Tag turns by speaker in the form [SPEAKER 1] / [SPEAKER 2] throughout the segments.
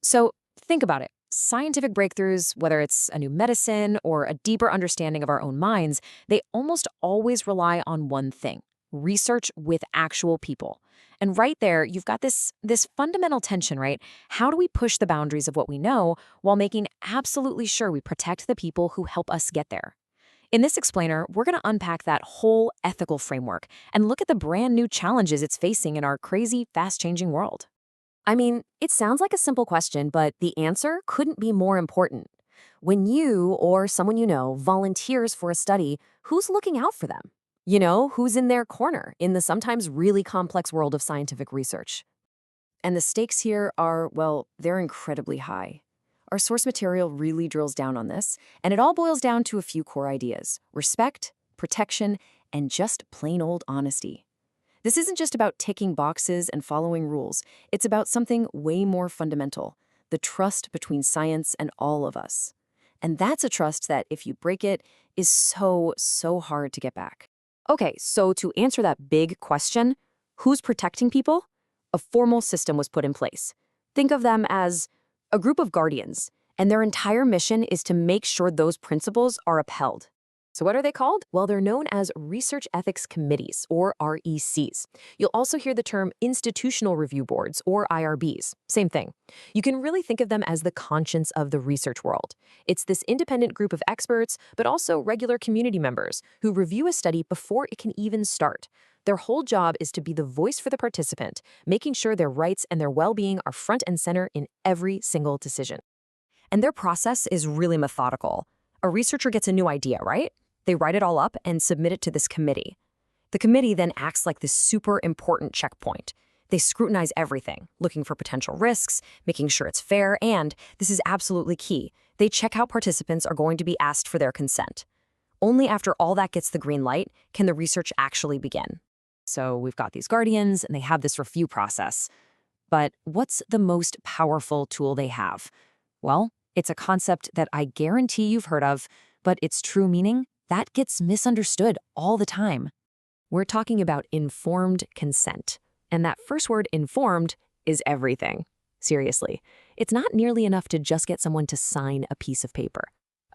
[SPEAKER 1] So think about it. Scientific breakthroughs, whether it's a new medicine or a deeper understanding of our own minds, they almost always rely on one thing: research with actual people. And right there, you've got this fundamental tension, right? How do we push the boundaries of what we know while making absolutely sure we protect the people who help us get there? In this explainer, we're going to unpack that whole ethical framework and look at the brand new challenges it's facing in our crazy, fast-changing world.
[SPEAKER 2] I mean, it sounds like a simple question, but the answer couldn't be more important. When you or someone you know volunteers for a study, who's looking out for them? Who's in their corner in the sometimes really complex world of scientific research? And the stakes here are, well, they're incredibly high. Our source material really drills down on this, and it all boils down to a few core ideas: respect, protection, and just plain old honesty. This isn't just about ticking boxes and following rules. It's about something way more fundamental: the trust between science and all of us. And that's a trust that, if you break it, is so hard to get back. Okay, so to answer that big question, who's protecting people? A formal system was put in place. Think of them as a group of guardians, and their entire mission is to make sure those principles are upheld. So what are they called? Well, they're known as Research Ethics Committees, or RECs. You'll also hear the term Institutional Review Boards, or IRBs. Same thing. You can really think of them as the conscience of the research world. It's this independent group of experts, but also regular community members, who review a study before it can even start. Their whole job is to be the voice for the participant, making sure their rights and their well-being are front and center in every single decision. And their process is really methodical. A researcher gets a new idea, right? They write it all up and submit it to this committee. The committee then acts like this super important checkpoint. They scrutinize everything, looking for potential risks, making sure it's fair, and, this is absolutely key, they check how participants are going to be asked for their consent. Only after all that gets the green light can the research actually begin. So we've got these guardians, and they have this review process. But what's the most powerful tool they have? Well, it's a concept that I guarantee you've heard of, but its true meaning, that gets misunderstood all the time. We're talking about informed consent. And that first word, informed, is everything. Seriously, it's not nearly enough to just get someone to sign a piece of paper.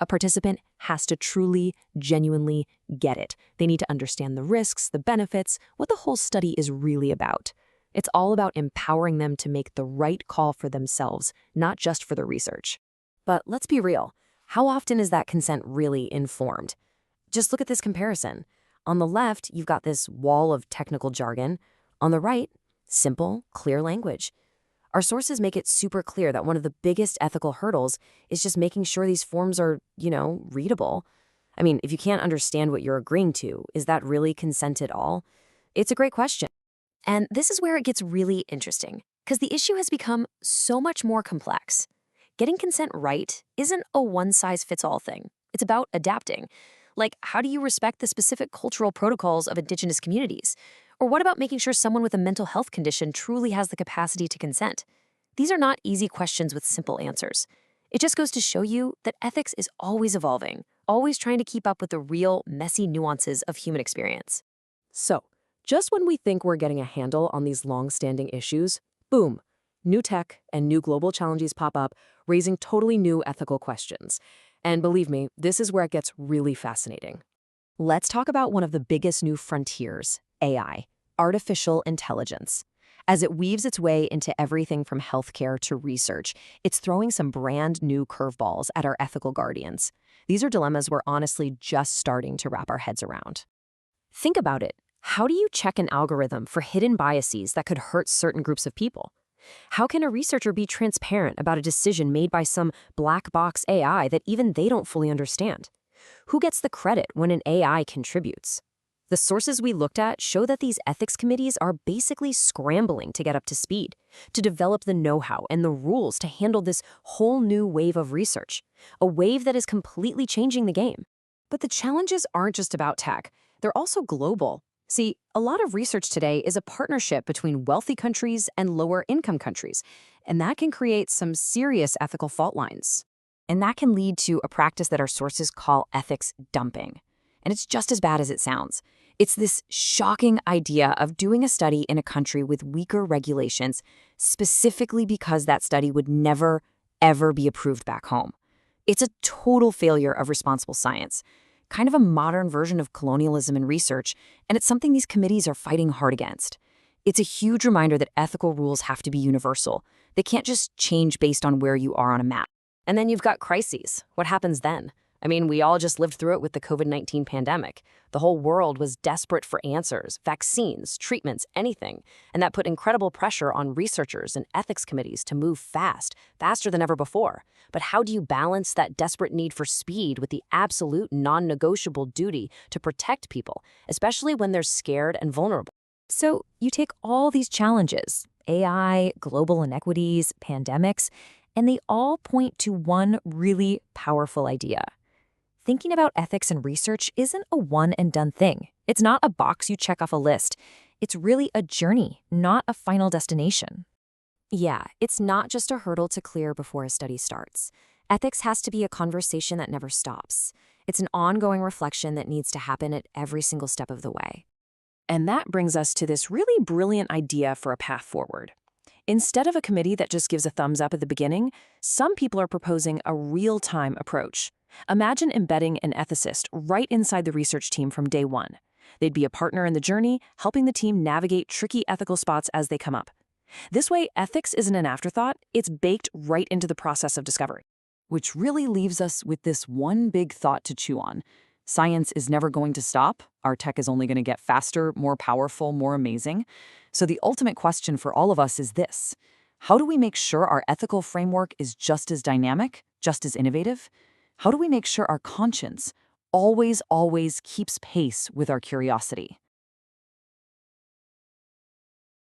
[SPEAKER 2] A participant has to truly, genuinely get it. They need to understand the risks, the benefits, what the whole study is really about. It's all about empowering them to make the right call for themselves, not just for the research. But let's be real. How often is that consent really informed? Just look at this comparison. On the left, you've got this wall of technical jargon. On the right, simple, clear language. Our sources make it super clear that one of the biggest ethical hurdles is just making sure these forms are, readable. I mean, if you can't understand what you're agreeing to, is that really consent at all? It's a great question. And this is where it gets really interesting, because the issue has become so much more complex. Getting consent right isn't a one-size-fits-all thing. It's about adapting. Like, how do you respect the specific cultural protocols of Indigenous communities? Or what about making sure someone with a mental health condition truly has the capacity to consent? These are not easy questions with simple answers. It just goes to show you that ethics is always evolving, always trying to keep up with the real, messy nuances of human experience. So, just when we think we're getting a handle on these long-standing issues, boom, new tech and new global challenges pop up, raising totally new ethical questions. And believe me, this is where it gets really fascinating. Let's talk about one of the biggest new frontiers, AI, artificial intelligence. As it weaves its way into everything from healthcare to research, it's throwing some brand new curveballs at our ethical guardians. These are dilemmas we're honestly just starting to wrap our heads around. Think about it. How do you check an algorithm for hidden biases that could hurt certain groups of people? How can a researcher be transparent about a decision made by some black box AI that even they don't fully understand? Who gets the credit when an AI contributes? The sources we looked at show that these ethics committees are basically scrambling to get up to speed, to develop the know-how and the rules to handle this whole new wave of research, a wave that is completely changing the game. But the challenges aren't just about tech, they're also global. See, a lot of research today is a partnership between wealthy countries and lower-income countries, and that can create some serious ethical fault lines. And that can lead to a practice that our sources call ethics dumping. And it's just as bad as it sounds. It's this shocking idea of doing a study in a country with weaker regulations specifically because that study would never, ever be approved back home. It's a total failure of responsible science, kind of a modern version of colonialism in research, and it's something these committees are fighting hard against. It's a huge reminder that ethical rules have to be universal. They can't just change based on where you are on a map. And then you've got crises. What happens then? I mean, we all just lived through it with the COVID-19 pandemic. The whole world was desperate for answers, vaccines, treatments, anything. And that put incredible pressure on researchers and ethics committees to move fast, faster than ever before. But how do you balance that desperate need for speed with the absolute non-negotiable duty to protect people, especially when they're scared and vulnerable?
[SPEAKER 1] So you take all these challenges, AI, global inequities, pandemics, and they all point to one really powerful idea. Thinking about ethics and research isn't a one-and-done thing. It's not a box you check off a list. It's really a journey, not a final destination.
[SPEAKER 2] Yeah, it's not just a hurdle to clear before a study starts. Ethics has to be a conversation that never stops. It's an ongoing reflection that needs to happen at every single step of the way.
[SPEAKER 1] And that brings us to this really brilliant idea for a path forward. Instead of a committee that just gives a thumbs up at the beginning, some people are proposing a real-time approach. Imagine embedding an ethicist right inside the research team from day one. They'd be a partner in the journey, helping the team navigate tricky ethical spots as they come up. This way, ethics isn't an afterthought, it's baked right into the process of discovery. Which really leaves us with this one big thought to chew on. Science is never going to stop. Our tech is only going to get faster, more powerful, more amazing. So the ultimate question for all of us is this: how do we make sure our ethical framework is just as dynamic, just as innovative? How do we make sure our conscience always keeps pace with our curiosity?